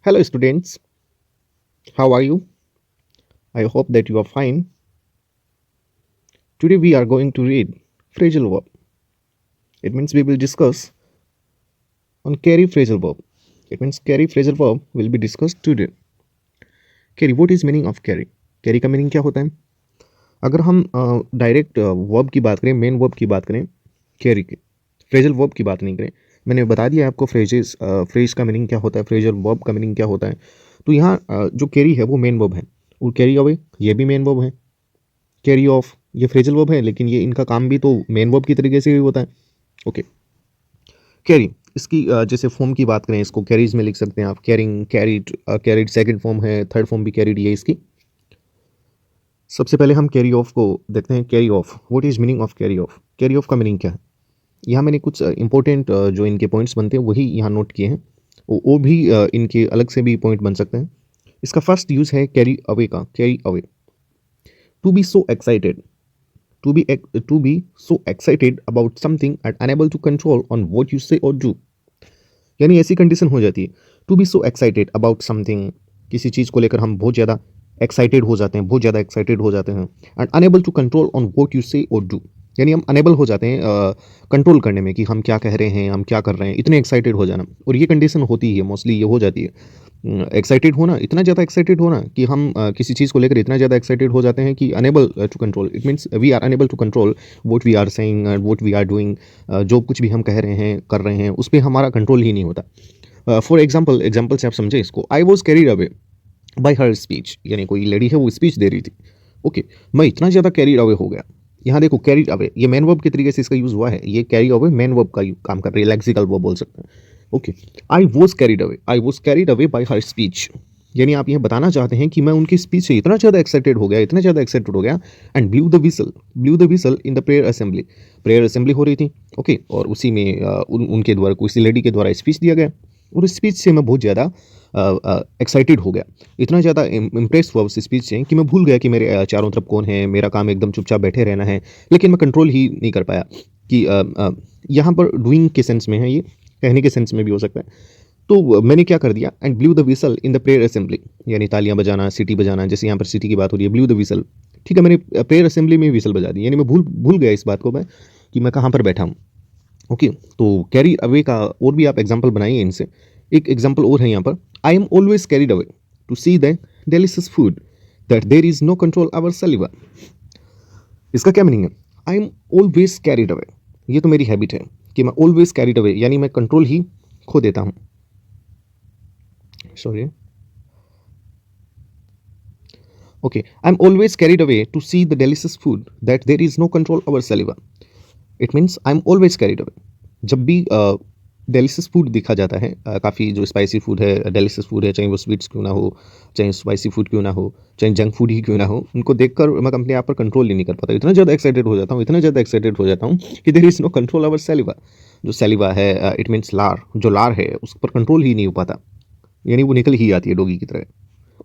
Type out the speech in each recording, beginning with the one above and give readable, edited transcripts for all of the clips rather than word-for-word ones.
Hello, students. How are you? I hope that you are fine. Today we are going to read phrasal verb. It means we will discuss on carry phrasal verb. It means carry phrasal verb will be discussed today. Carry, what is meaning of carry? Carry का meaning क्या होता है? अगर हम direct verb की बात करें, main verb की बात करें, कैरी के फ्रेजल वर्ब की बात नहीं करें, मैंने बता दिया आपको फ्रेज का मीनिंग क्या होता है, फ्रेजल वर्ब का मीनिंग क्या होता है। तो यहाँ जो कैरी है वो मेन वर्ब है, और कैरी अवे ये भी मेन वर्ब है, कैरी ऑफ ये फ्रेजल वर्ब है, लेकिन ये इनका काम भी तो मेन वर्ब की तरीके से ही होता है। ओके, कैरी इसकी जैसे फॉर्म की बात करें, इसको कैरीज में लिख सकते हैं आप, carrying, carried, carried second form है, थर्ड फॉर्म भी कैरीड ये इसकी। सबसे पहले हम कैरी ऑफ को देखते हैं। Carry off, what is meaning of carry off? Carry off का मीनिंग क्या है? यहाँ मैंने कुछ इंपॉर्टेंट जो इनके पॉइंट्स बनते हैं वही यहाँ नोट किए हैं, वो भी इनके अलग से भी पॉइंट बन सकते हैं। इसका फर्स्ट यूज है कैरी अवे का, carry away, to be so excited, to be so excited about something and unable to control on what you say or do। यानी ऐसी कंडीशन हो जाती है, to be so excited about something, किसी चीज़ को लेकर हम बहुत ज़्यादा एक्साइटेड हो जाते हैं, बहुत ज़्यादा एक्साइटेड हो जाते हैं, and unable to control on what you say और डू, यानी हम अनेबल हो जाते हैं कंट्रोल करने में कि हम क्या कह रहे हैं, हम क्या कर रहे हैं, इतने एक्साइटेड हो जाना। और ये कंडीशन होती है मोस्टली, ये हो जाती है एक्साइटेड होना, इतना ज़्यादा एक्साइटेड होना कि हम किसी चीज़ को लेकर इतना ज़्यादा एक्साइटेड हो जाते हैं कि unable to control. It means we are unable to control what we are saying and what we are doing. जो कुछ भी हम कह रहे हैं, कर रहे हैं, उस पर हमारा कंट्रोल ही नहीं होता। फॉर एग्जाम्पल से आप समझे इसको, I was carried away by her speech, यानी कोई लेडी है वो स्पीच दे रही थी। ओके, मैं इतना ज़्यादा कैरीड अवे हो गया। यहाँ देखो, कैरीड अवे ये मैन वर्ब के तरीके से इसका यूज़ हुआ है, ये कैरी अवे मैन वर्ब का काम कर रही है, लेक्सिकल वर्ब बोल सकते हैं। Okay, I was carried away by her speech, यानी आप यह बताना चाहते हैं कि मैं उनकी स्पीच से इतना ज़्यादा एक्साइटेड हो गया, इतना ज़्यादा एक्साइटेड हो गया, and blue the whistle in the prayer assembly हो रही थी। ओके, और उसी में उनके द्वारा किसी लेडी के द्वारा स्पीच दिया गया, और उस स्पीच से मैं बहुत ज़्यादा एक्साइटेड हो गया, इतना ज़्यादा इम्प्रेस हुआ उस स्पीच से कि मैं भूल गया कि मेरे चारों तरफ कौन है, मेरा काम एकदम चुपचाप बैठे रहना है, लेकिन मैं कंट्रोल ही नहीं कर पाया कि यहाँ पर डूइंग के सेंस में है, ये कहने के सेंस में भी हो सकता है। तो मैंने क्या कर दिया, and blue the whistle in the prayer assembly, यानी तालियां बजाना, सीटी बजाना, जैसे यहाँ पर सीटी की बात हो रही है, ब्लू द विसल, ठीक है, मैंने प्रेयर असेंबली में विसल बजा दी, यानी मैं भूल गया इस बात को मैं कि मैं कहाँ पर बैठा हूँ। ओके, तो कैरी अवे का और भी आप एग्जाम्पल बनाइए इनसे। एक एग्जाम्पल और है यहाँ पर, I am always carried away to see the delicious food that there is no control over saliva. इसका क्या मीनिंग है? I am always carried away, ये तो मेरी हैबिट है कि मैं ऑलवेज कैरीड अवे, यानी मैं कंट्रोल ही खो देता हूँ। Sorry. Okay, I'm always carried away to see the delicious food that there is no control over saliva. It means I'm always carried away. जब भी डेलिशियस फूड दिखा जाता है, काफ़ी जो स्पाइसी फूड है, डेलिशियस फूड है, चाहे वो स्वीट्स क्यों ना हो, चाहे स्पाइसी फूड क्यों ना हो, चाहे जंक फूड ही क्यों ना हो, उनको देखकर मैं अपने आप पर कंट्रोल ही नहीं कर पाता, इतना ज़्यादा एक्साइटेड हो जाता हूँ, इतना ज़्यादा एक्साइटेड हो जाता हूँ कि there is no control over saliva. जो सैलिवा है, इट मीन्स लार, जो लार है उस पर कंट्रोल ही नहीं हो पाता, यानी वो निकल ही आती है डोगी की तरह।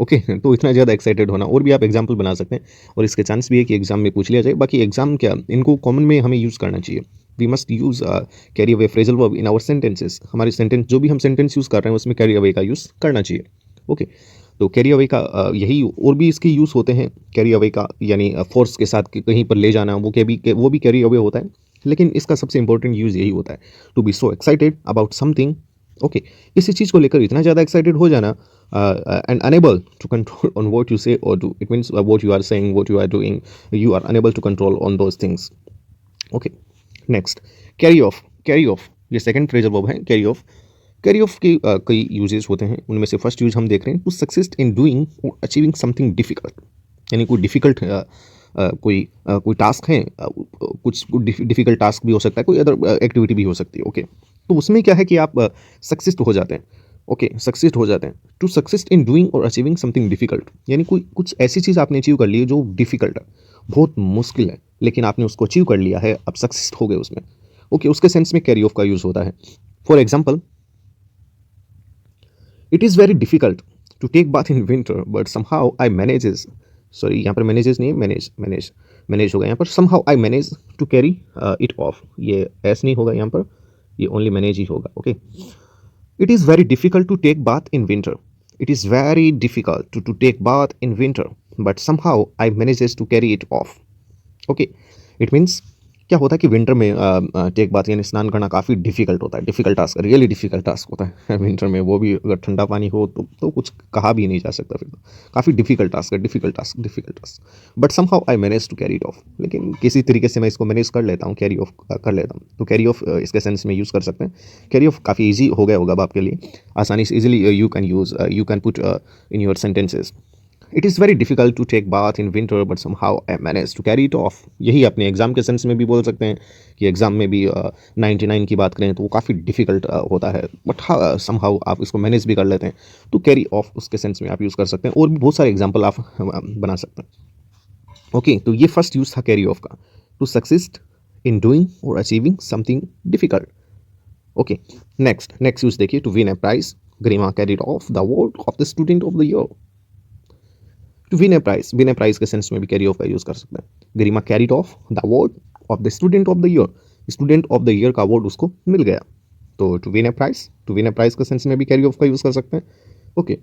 ओके, तो इतना ज़्यादा एक्साइटेड होना, और भी आप एग्जाम्पल बना सकते हैं, और इसके चांस भी है कि एग्जाम में पूछ लिया जाए। बाकी एग्जाम क्या, इनको कॉमन में हमें यूज़ करना चाहिए। We must use carry away phrasal verb in our sentences. हमारे सेंटेंस, जो भी हम सेंटेंस यूज़ कर रहे हैं उसमें कैरी अवे का यूज़ करना चाहिए। ओके, तो कैरी अवे का यही, और भी इसके यूज़ होते हैं कैरी अवे का, यानी फोर्स के साथ कहीं पर ले जाना, वो भी कैरी अवे होता है, लेकिन इसका सबसे इंपॉर्टेंट यूज़ यही होता है, to be so excited about something. Okay, किसी चीज़ को लेकर इतना ज़्यादा एक्साइटेड हो जाना, and unable to control on what you say और do. It means what you are saying, what you are doing, you are unable to control on those things. Okay, next, carry off ये second phrasal verb है, carry off. Carry off के कई uses होते हैं, उनमें से first use हम देख रहे हैं, टू सक्सेस इन डूइंग और अचीविंग समथिंग डिफिकल्ट, यानी कोई डिफिकल्ट कोई टास्क है, कुछ डिफिकल्ट टास्क भी हो सकता है, कोई अदर एक्टिविटी भी हो सकती है। ओके, तो उसमें क्या है कि आप सक्सेस हो जाते हैं। ओके, सक्सेस हो जाते हैं, टू सक्सेस इन डूइंग और अचीविंग समथिंग डिफिकल्ट, यानी कोई कुछ ऐसी चीज़ आपने अचीव कर ली है जो डिफिकल्ट है, बहुत मुश्किल है, लेकिन आपने उसको अचीव कर लिया है, आप सक्सेस हो गए उसमें। ओके, उसके सेंस में कैरी ऑफ का यूज़ होता है। For example, it is very difficult to take bath in winter but somehow I manages, sorry यहाँ पर मैनेजेस नहीं है, मैनेज होगा यहाँ पर, somehow I manage to carry it off, ये एस नहीं होगा यहाँ पर, ये ओनली मैनेज ही होगा। Okay, it is very difficult to take bath in winter, It is very difficult to take bath in winter, but somehow I manages to carry it off. Okay, it means क्या होता है कि winter में take bath यानी स्नान करना काफ़ी difficult होता है, difficult task, really difficult task होता है विंटर में, वो भी अगर ठंडा पानी हो तो कुछ कहा भी नहीं जा सकता, फिर तो काफ़ी डिफिकल्ट टास्क है, difficult task, difficult task, but somehow I manage to carry it off. लेकिन किसी तरीके से मैं इसको मैनेज कर लेता हूँ, कैरी ऑफ कर लेता हूँ। तो कैरी ऑफ इसके सेंस में यूज़ कर सकते हैं। कैरी ऑफ काफ़ी ईजी हो गया होगा अब आपके लिए, आसानी से easily you can put in your sentences. It is very difficult to take bath in winter but somehow I manage to carry it off. यही अपने एग्जाम के सेंस में भी बोल सकते हैं कि एग्जाम में भी 99 की बात करें तो वो काफ़ी डिफिकल्ट होता है, बट सम हाउ आप इसको मैनेज भी कर लेते हैं। तो कैरी ऑफ उसके सेंस में आप यूज़ कर सकते हैं, और भी बहुत सारे एग्जाम्पल आप बना सकते हैं। ओके, तो ये फर्स्ट यूज़ था कैरी ऑफ का, टू सक्सीड इन डूइंग और achieving something difficult. Okay, next use देखिए, to win a prize, Garima carried off the award of the student of the year. To win a prize के sense में भी carry off का use कर सकते हैं। Garima carried off the award of the student of the year, student of the year का award उसको मिल गया। तो टू विन ए प्राइज के सेंस में भी कैरी ऑफ का यूज कर सकते हैं। ओके,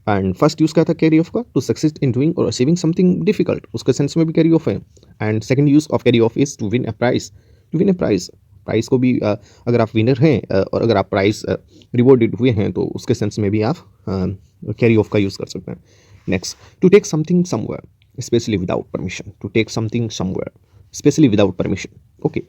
एंड फर्स्ट यूज क्या था कैरी ऑफ का, टू सक्सीड इन डूइंग और अचीविंग समथिंग डिफिकल्ट, उसके सेंस में भी कैरी ऑफ है। And second use of carry off is to win a prize. To win a prize, prize को भी अगर आप विनर हैं और अगर आप प्राइज रिवॉर्डेड हुए हैं तो उसके सेंस में भी आप कैरी ऑफ का यूज़ कर सकते हैं। Next, to take something somewhere specially without permission, to take something somewhere specially without permission. Okay,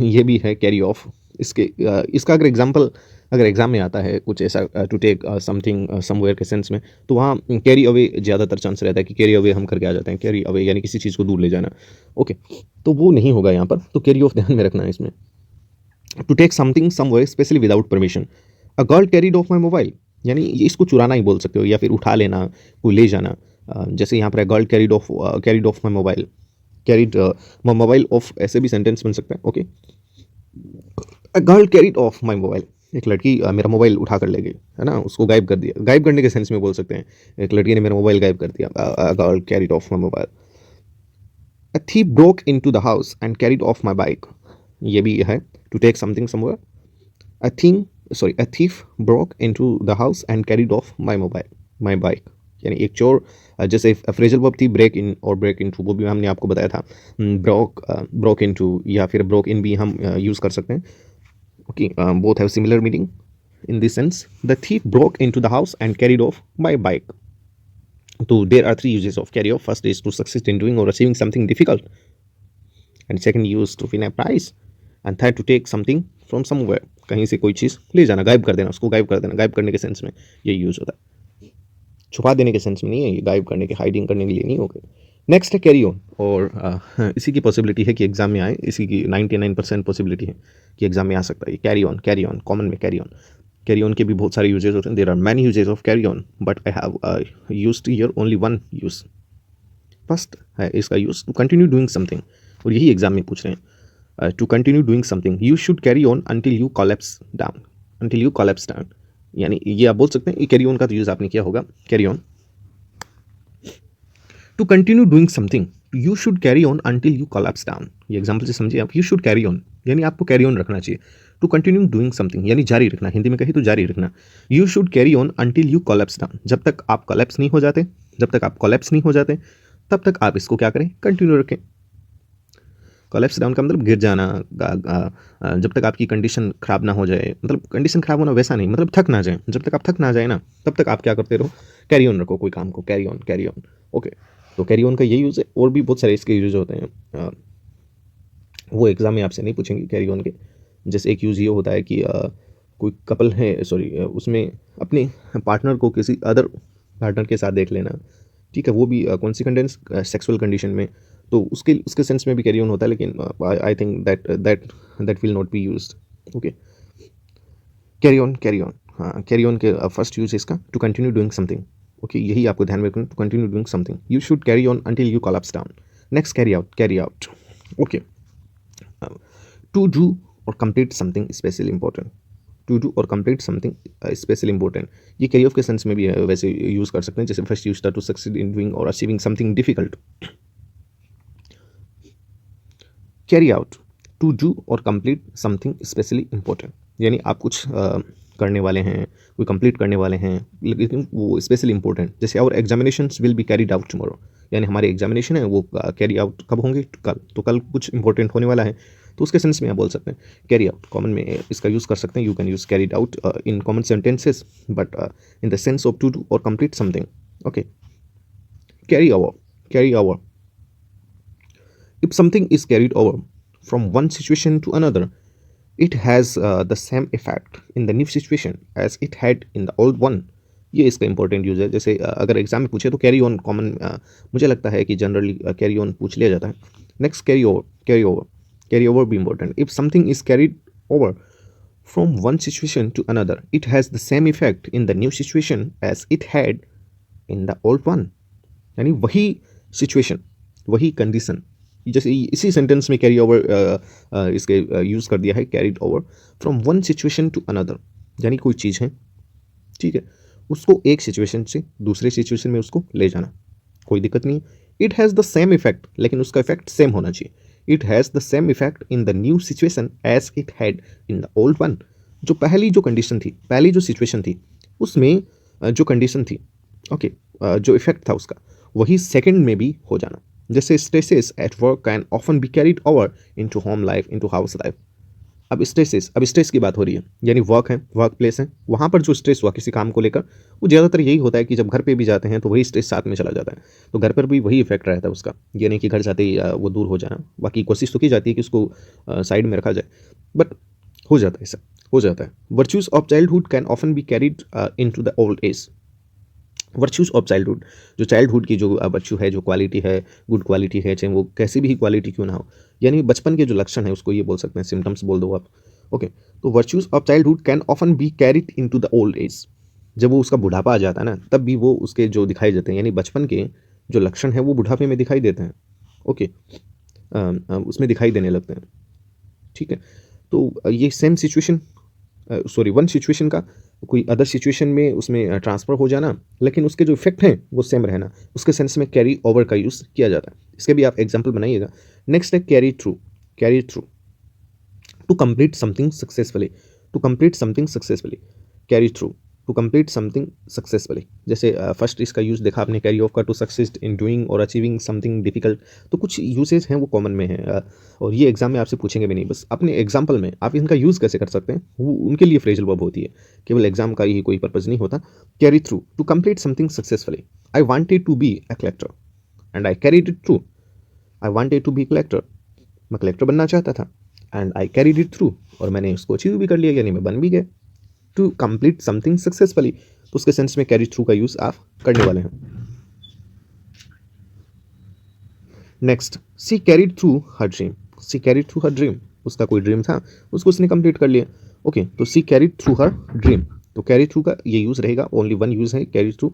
ये भी है कैरी ऑफ। इसका अगर एग्जाम में आता है कुछ ऐसा, टू टेक समथिंग समवेयर के सेंस में, तो वहाँ कैरी अवे ज़्यादातर चांस रहता है कि कैरी अवे हम करके आ जाते हैं, कैरी अवे यानी किसी चीज़ को दूर ले जाना। ओके, तो वो नहीं होगा यहाँ पर, तो कैरी ऑफ ध्यान में रखना है इसमें। To take something somewhere specially without permission, a girl carried off my mobile, यानी इसको चुराना ही बोल सकते हो, या फिर उठा लेना, कोई ले जाना। जैसे यहाँ पर girl carried off my mobile, carried my mobile of, ऐसे भी सेंटेंस बन सकता है। Okay, a girl carried off my mobile, एक लड़की मेरा मोबाइल उठा कर ले गई, है ना, उसको गायब कर दिया। गायब करने के सेंस में बोल सकते हैं, एक लड़की ने मेरा मोबाइल गायब कर दिया, अ girl carried off my mobile. A thief broke into the house and carried off my bike, ये भी है to take something somewhere। a thief broke into the house and carried off my bike, यानी एक चोर, जैसे phrasal verb थी break in और break into, वो भी हमने आपको बताया था। ब्रोक इनटू या फिर ब्रोक इन भी हम यूज़ कर सकते हैं। Okay, both have similar meaning in this sense. The thief broke into the house and carried off my bike। So there are three uses of carry off. First is to succeed in doing or achieving something difficult, and second use to win a prize, and third to take something from somewhere, कहीं से कोई चीज़ ले जाना, गायब कर देना, उसको गायब कर देना। गायब करने के सेंस में ये यूज़ होता है, छुपा देने के सेंस में नहीं है, ये गायब करने के, हाइडिंग करने के लिए नहीं होगा। नेक्स्ट है कैरी ऑन, और इसी की पॉसिबिलिटी है कि एग्जाम में आए, इसी की 99% पॉसिबिलिटी है कि एग्जाम में आ सकता है। कैरी ऑन कॉमन में कैरी ऑन के भी बहुत सारे यूजेस होते हैं। There are many uses of carry on, but I have used here only one use. First है इसका use to continue doing something, और यही एग्जाम में पूछ रहे हैं। To continue doing something, you should carry on until you collapse down, यानी ये आप बोल सकते हैं। कैरी ऑन का तो यूज आपने किया होगा, carry on. To continue doing something, you should carry on until you collapse down, ये एग्जाम्पल से समझिए आप। यू शुड कैरी ऑन यानी आपको कैरी ऑन रखना चाहिए। टू कंटिन्यू डूइंग समथिंग यानी जारी रखना, हिंदी में कही तो जारी रखना। You should carry on until you collapse down, जब तक आप कोलैप्स नहीं हो जाते, तब तक आप इसको क्या करें, कंटिन्यू रखें। कोलैप्स डाउन का मतलब गिर जाना, जब तक आपकी कंडीशन ख़राब ना हो जाए, मतलब कंडीशन ख़राब होना वैसा नहीं, मतलब थक ना जाए, जब तक आप थक ना जाए ना, तब तक आप क्या करते रहो, कैरी ऑन रखो कोई काम को, कैरी ऑन। ओके, तो कैरी ऑन का यही यूज़ है, और भी बहुत सारे इसके यूज होते हैं। वो एग्ज़ाम में आपसे नहीं पूछेंगे कैरी ऑन के। जैसे एक यूज़ ये होता है कि कोई कपल है, उसमें अपने पार्टनर को किसी अदर पार्टनर के साथ देख लेना, ठीक है, वो भी कौन सी कंडीशन, सेक्सुअल कंडीशन में, तो उसके सेंस में भी कैरी ऑन होता है, लेकिन I think that will not be used. Okay, carry on, हाँ, कैरी ऑन के फर्स्ट यूज इसका to continue doing something. Okay, यही आपको ध्यान में रखना, to continue doing something. You should carry on until you collapse down. Next, carry out. Okay, to do और complete something specially important, to do और complete something specially important, ये carry off के sense में भी वैसे use कर सकते हैं। जैसे फर्स्ट यूज था टू सक्सीड इन डूइंग और achieving something difficult. Carry out, to do और कंप्लीट समथिंग स्पेशली इंपॉर्टेंट, यानी आप कुछ करने वाले हैं, कोई कंप्लीट करने वाले हैं, लेकिन वो स्पेशली इंपॉर्टेंट, जैसे our examinations will be carried out tomorrow, यानी हमारे एग्जामिनेशन है वो कैरी आउट कब होंगे, कल, तो कल कुछ इंपॉर्टेंट होने वाला है, तो उसके सेंस में आप बोल सकते हैं कैरी आउट। कॉमन में इसका यूज़ कर सकते हैं, you can use carried out in common sentences, but in the sense of to do और complete something. Okay, carry over, carry over, if something is carried over from one situation to another, it has the same effect in the new situation as it had in the old one। ये इसका important use है। जैसे अगर exam में पूछे तो carry on common, मुझे लगता है कि जनरली कैरी ऑन पूछ लिया जाता है। Next carry over, carry over, carry over भी important. If something is carried over from one situation to another, it has the same effect in the new situation as it had in the old one, यानी वही situation, वही condition, जैसे इसी sentence में carry over इसके use कर दिया है, carried over from one situation to another, यानी कोई चीज़ है, ठीक है, उसको एक सिचुएशन से दूसरे सिचुएशन में उसको ले जाना, कोई दिक्कत नहीं है। It has the same effect, लेकिन उसका इफेक्ट सेम होना चाहिए। It has the same effect in the new situation as it had in the old one. जो पहली जो कंडीशन थी, पहली जो सिचुएशन थी, उसमें जो कंडीशन थी, ओके, जो इफेक्ट था उसका, वही सेकंड में भी हो जाना। जैसे stresses at work can often be carried over into home life, into house life. अब स्ट्रेसेस, अब स्ट्रेस की बात हो रही है, यानी वर्क है, वर्क प्लेस है, वहाँ पर जो स्ट्रेस हुआ किसी काम को लेकर, वो ज़्यादातर यही होता है कि जब घर पे भी जाते हैं तो वही स्ट्रेस साथ में चला जाता है, तो घर पर भी वही इफेक्ट रहता है उसका, यानी कि घर जाते ही वो दूर हो जाए। बाकी कोशिश तो की जाती है कि उसको साइड में रखा जाए, बट हो जाता है, ऐसा हो जाता है। Virtues of childhood can often be carried into the old age. Virtues of childhood, जो चाइल्डहुड की जो वर्च्यू है, जो क्वालिटी है, गुड क्वालिटी है, चाहे वो कैसी भी क्वालिटी क्यों ना हो, यानी बचपन के जो लक्षण है उसको ये बोल सकते हैं, सिम्टम्स बोल दो आप। ओके, तो virtues of childhood can often be carried into the old age. जब वो उसका बुढ़ापा आ जाता है ना, तब भी वो उसके जो दिखाई देते हैं, यानी बचपन के जो लक्षण है वो बुढ़ापे में दिखाई देते हैं। ओके, उसमें दिखाई देने लगते हैं, ठीक है। तो ये same situation, sorry, one situation का कोई अदर सिचुएशन में उसमें ट्रांसफ़र हो जाना, लेकिन उसके जो इफेक्ट हैं वो सेम रहना, उसके सेंस में कैरी ओवर का यूज़ किया जाता है। इसके भी आप एग्जांपल बनाइएगा। नेक्स्ट है carry through, carry through, to complete something successfully, to complete something successfully, carry through, to complete something successfully. जैसे फर्स्ट इसका यूज़ देखा आपने कैरी ऑफ का, टू सक्सेस इन डूइंग और अचीविंग समथिंग डिफिकल्ट। तो कुछ यूसेज हैं वो कॉमन में हैं, और ये एग्जाम में आपसे पूछेंगे भी नहीं, बस अपने एग्जाम्पल में आप इनका यूज़ कैसे कर सकते हैं वो उनके लिए फ्रेजल वर्ब होती है, केवल एग्जाम का ही कोई पर्पज़ नहीं होता। Carry through, to complete something successfully. I wanted to be a collector and I carried it through. I wanted to be collector, मैं कलेक्टर बनना चाहता था, and I carried it through, और मैंने उसको अचीव भी कर लिया, यानी मैं बन भी गया। टू कंप्लीट समथिंग सक्सेसफुली, तो उसके सेंस में कैरी थ्रू का यूज़ आप करने वाले हैं। नेक्स्ट, सी कैरीड थ्रू हर ड्रीम, सी कैरीड थ्रू हर ड्रीम, उसका कोई ड्रीम था, उसको उसने कंप्लीट कर लिया। ओके, तो she carried through her dream, तो कैरी थ्रू का ये यूज़ रहेगा, ओनली वन यूज़ है carry through,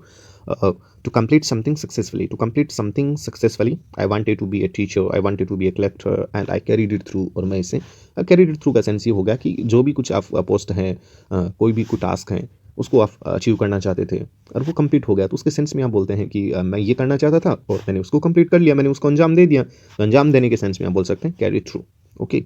to complete something successfully, to complete something successfully. I wanted to be a teacher, I wanted to be a collector and I carried it through, और मैं इसे carried it through का sense ये हो गया कि जो भी कुछ आप पोस्ट हैं, कोई भी कोई टास्क है, उसको आप अचीव करना चाहते थे और वो कंप्लीट हो गया, तो उसके सेंस में आप बोलते हैं कि मैं ये करना चाहता था और मैंने उसको कंप्लीट कर लिया, मैंने उसको अंजाम दे दिया, तो अंजाम देने के सेंस में आप बोल सकते हैं कैरी थ्रू। ओके,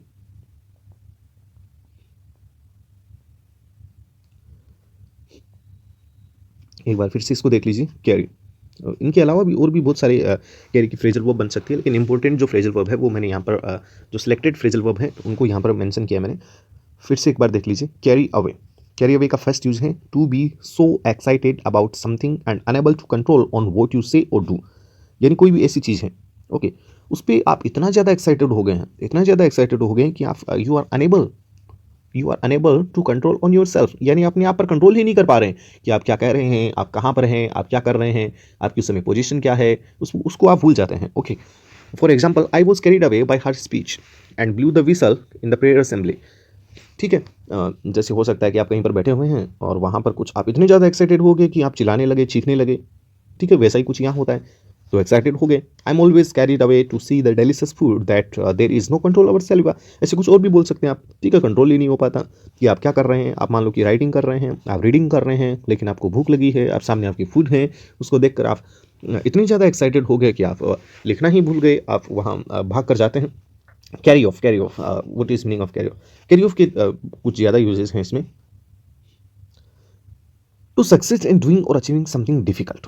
एक बार फिर से इसको देख लीजिए, कैरी। इनके अलावा भी और भी बहुत सारे कैरी की फ्रेजल वर्ब बन सकती है, लेकिन इंपॉर्टेंट जो फ्रेजल वर्ब है वो मैंने यहाँ पर जो सिलेक्टेड फ्रेजल वर्ब है उनको यहाँ पर मेंशन किया मैंने। फिर से एक बार देख लीजिए, कैरी अवे। कैरी अवे का फर्स्ट यूज है to be so excited about something and unable to control on what you say और डू, यानी कोई भी ऐसी चीज़ है, ओके, उस पर आप इतना ज़्यादा एक्साइटेड हो गए हैं, इतना ज़्यादा एक्साइटेड हो गए हैं कि आप you are unable to control on yourself, यानी अपने आप पर कंट्रोल ही नहीं कर पा रहे हैं कि आप क्या कह रहे हैं, आप कहाँ पर हैं, आप क्या कर रहे हैं, आपकी उस समय पोजीशन क्या है, उसको आप भूल जाते हैं। Okay, for example, I was carried away by her speech and blue the whistle in the prayer assembly. ठीक है, जैसे हो सकता है कि आप कहीं पर बैठे हुए हैं और वहाँ पर कुछ आप इतने ज़्यादा एक्साइटेड हो गए कि आप चिल्लाने लगे, चीखने लगे, ठीक है, वैसा ही कुछ यहाँ होता है, तो एक्साइटेड हो गए। I am always carried away to see the delicious food that there is no control over self. ऐसे कुछ और भी बोल सकते हैं आप, ठीक है, कंट्रोल ही नहीं हो पाता कि आप क्या कर रहे हैं। आप मान लो कि राइटिंग कर रहे हैं, आप रीडिंग कर रहे हैं, लेकिन आपको भूख लगी है, आप सामने आपकी फूड है, उसको देखकर आप इतने ज़्यादा एक्साइटेड हो गए कि आप लिखना ही भूल गए, आप वहाँ भाग कर जाते हैं। Carry off, carry off, what is meaning of carry off? Carry off के कुछ ज़्यादा यूजेस हैं इसमें। टू सक्सेस इन डूइंग और अचीविंग समथिंग डिफिकल्ट।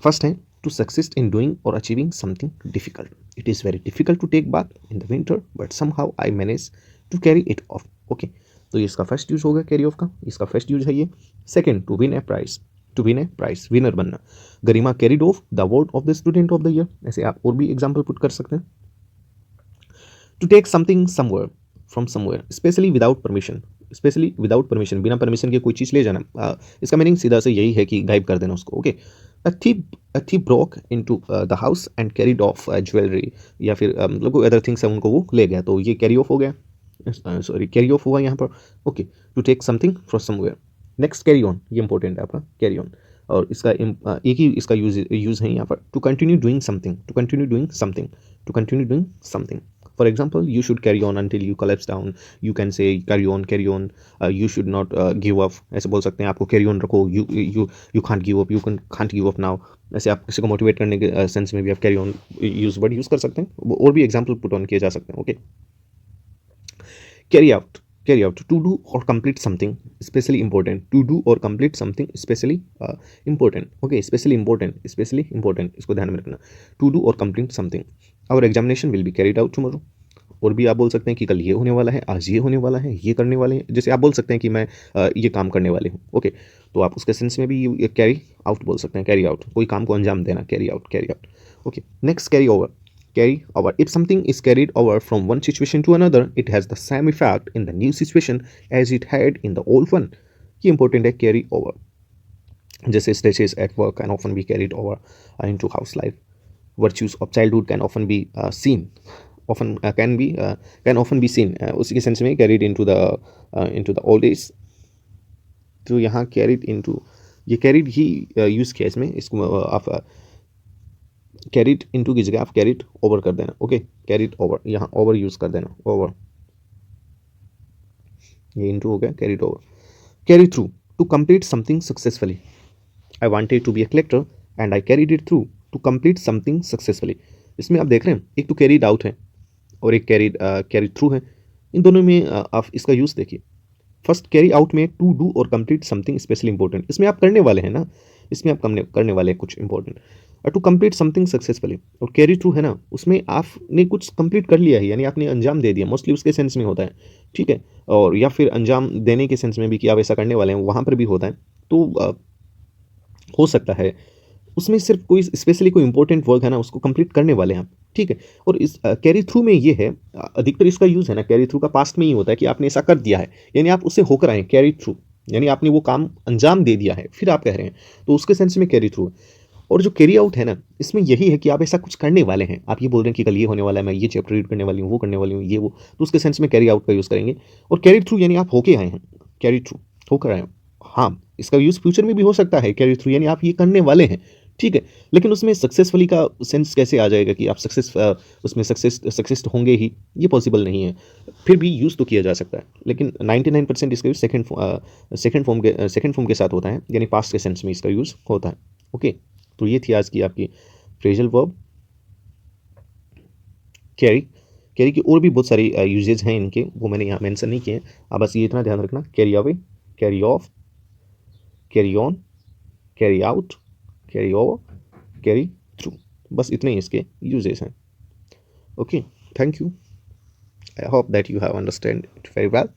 फर्स्ट है टू सक्सेस इन डूइंग और achieving something difficult. It is very difficult to take bath in the winter but somehow I manage to carry it off. Okay, तो ये इसका first use होगा carry off का, इसका first use है ये। Second, to win a prize, to win a prize, winner बनना। Garima carried off the award of the student of the year, ऐसे आप और भी एग्जाम्पल पुट कर सकते हैं। To take something somewhere from somewhere specially without permission, specially without permission, बिना permission के कोई चीज़ ले जाना, इसका मीनिंग सीधा से यही है कि गायब कर देना उसको। Okay, a thief broke into the house and carried off jewellery, या फिर मतलब कोई अदर थिंग्स है उनको वो ले गया, तो ये कैरी ऑफ हो गया, सॉरी कैरी ऑफ हुआ यहाँ पर। Okay, to take something from somewhere. Next carry on, ये इंपॉर्टेंट है आपका कैरी ऑन, और इसका एक ही इसका यूज है यहाँ पर, to continue doing something, to continue doing something, to continue doing something. For example, you should carry on until you collapse down, you can say carry on, you should not give up, ऐसे बोल सकते हैं, आपको carry on रखो, you can't give up, can't give up now, ऐसे आप किसी को मोटिवेट करने के सेंस में भी आप carry on use word use कर सकते हैं, और भी एग्जाम्पल पुट ऑन किए जा सकते हैं। Okay, carry out, carry out, to do or complete something especially important, to do or complete something especially important। okay, especially important, especially important, इसको ध्यान में रखना, to do or complete something। our examination will be carried out tomorrow, और भी आप बोल सकते हैं कि कल ये होने वाला है, आज ये होने वाला है, ये करने वाले हैं, जैसे आप बोल सकते हैं कि मैं ये काम करने वाले हूँ। ओके, तो आप उसके सेंस में भी ये कैरी आउट बोल सकते हैं, कैरी आउट, कोई काम को अंजाम देना, carry out, carry out. Okay, next carry over, carry over, if something is carried over from one situation to another it has the same effect in the new situation as it had in the old one। ये important है carry over, जैसे stresses at work can often be carried over into house life, virtues of childhood can often be seen, often can often be seen, उसी के sense में carried into the old days। तो यहाँ carried into, ये carried ही use किया इसमें, इसको आप कैरिड इनटू की जगह आप कैरिड ओवर कर देना। ओके, कैरिड ओवर, यहाँ ओवर यूज कर देना, ओवर, ये इनटू हो गया, carried over. Carry through, to complete something successfully, I wanted to be a collector and I carried it through to complete something successfully. इसमें आप देख रहे हैं एक तो कैरिड आउट है और एक कैरिड थ्रू है, इन दोनों में आप इसका यूज देखिए। फर्स्ट कैरी आउट में टू डू और कंप्लीट समथिंग स्पेशली इंपॉर्टेंट, इसमें आप करने वाले हैं ना, इसमें आप करने वाले हैं कुछ इंपॉर्टेंट, और टू कंप्लीट समथिंग सक्सेसफुली, और कैरी थ्रू है ना, उसमें आपने कुछ कंप्लीट कर लिया है, यानी आपने अंजाम दे दिया, मोस्टली उसके सेंस में होता है। ठीक है, और या फिर अंजाम देने के सेंस में भी कि आप ऐसा करने वाले हैं, वहाँ पर भी होता है। तो हो सकता है उसमें सिर्फ कोई स्पेशली कोई इंपॉर्टेंट वर्क है ना, उसको कंप्लीट करने वाले हैं आप। ठीक है, और इस कैरी थ्रू में ये है, अधिकतर इसका यूज़ है ना कैरी थ्रू का पास्ट में ही होता है कि आपने ऐसा कर दिया है, यानी आप उससे होकर आए, कैरी थ्रू, यानी आपने वो काम अंजाम दे दिया है, फिर आप कह रहे हैं, तो उसके सेंस में कैरी थ्रू है। और जो कैरी आउट है ना, इसमें यही है कि आप ऐसा कुछ करने वाले हैं, आप ये बोल रहे हैं कि कल ये होने वाला है, मैं ये चैप्टर रीड करने वाली हूँ, वो करने वाली हूँ, ये वो, तो उसके सेंस में कैरी आउट का यूज़ करेंगे। और कैरी थ्रू यानी आप होके आए हैं, कैरी थ्रू, होकर आए हैं। हाँ, इसका यूज़ फ्यूचर में भी हो सकता है, कैरी थ्रू यानी आप ये करने वाले हैं। ठीक है, लेकिन उसमें सक्सेसफुली का सेंस कैसे आ जाएगा कि आप उसमें सक्सेस होंगे ही, ये पॉसिबल नहीं है। फिर भी यूज़ तो किया जा सकता है, लेकिन 99% इसका यूज़ सेकंड फॉर्म के साथ होता है, यानी पास्ट के सेंस में इसका यूज़ होता है। ओके, तो ये थी आज की आपकी फ्रेजल वर्ब कैरी। कैरी की और भी बहुत सारी यूजेज हैं इनके, वो मैंने यहाँ मेंशन नहीं किए हैं। आप बस ये इतना ध्यान रखना, carry away, carry off, carry on, carry out, carry over, carry through, बस इतने ही इसके यूजेस हैं। Okay, thank you, I hope that you have understand it very well.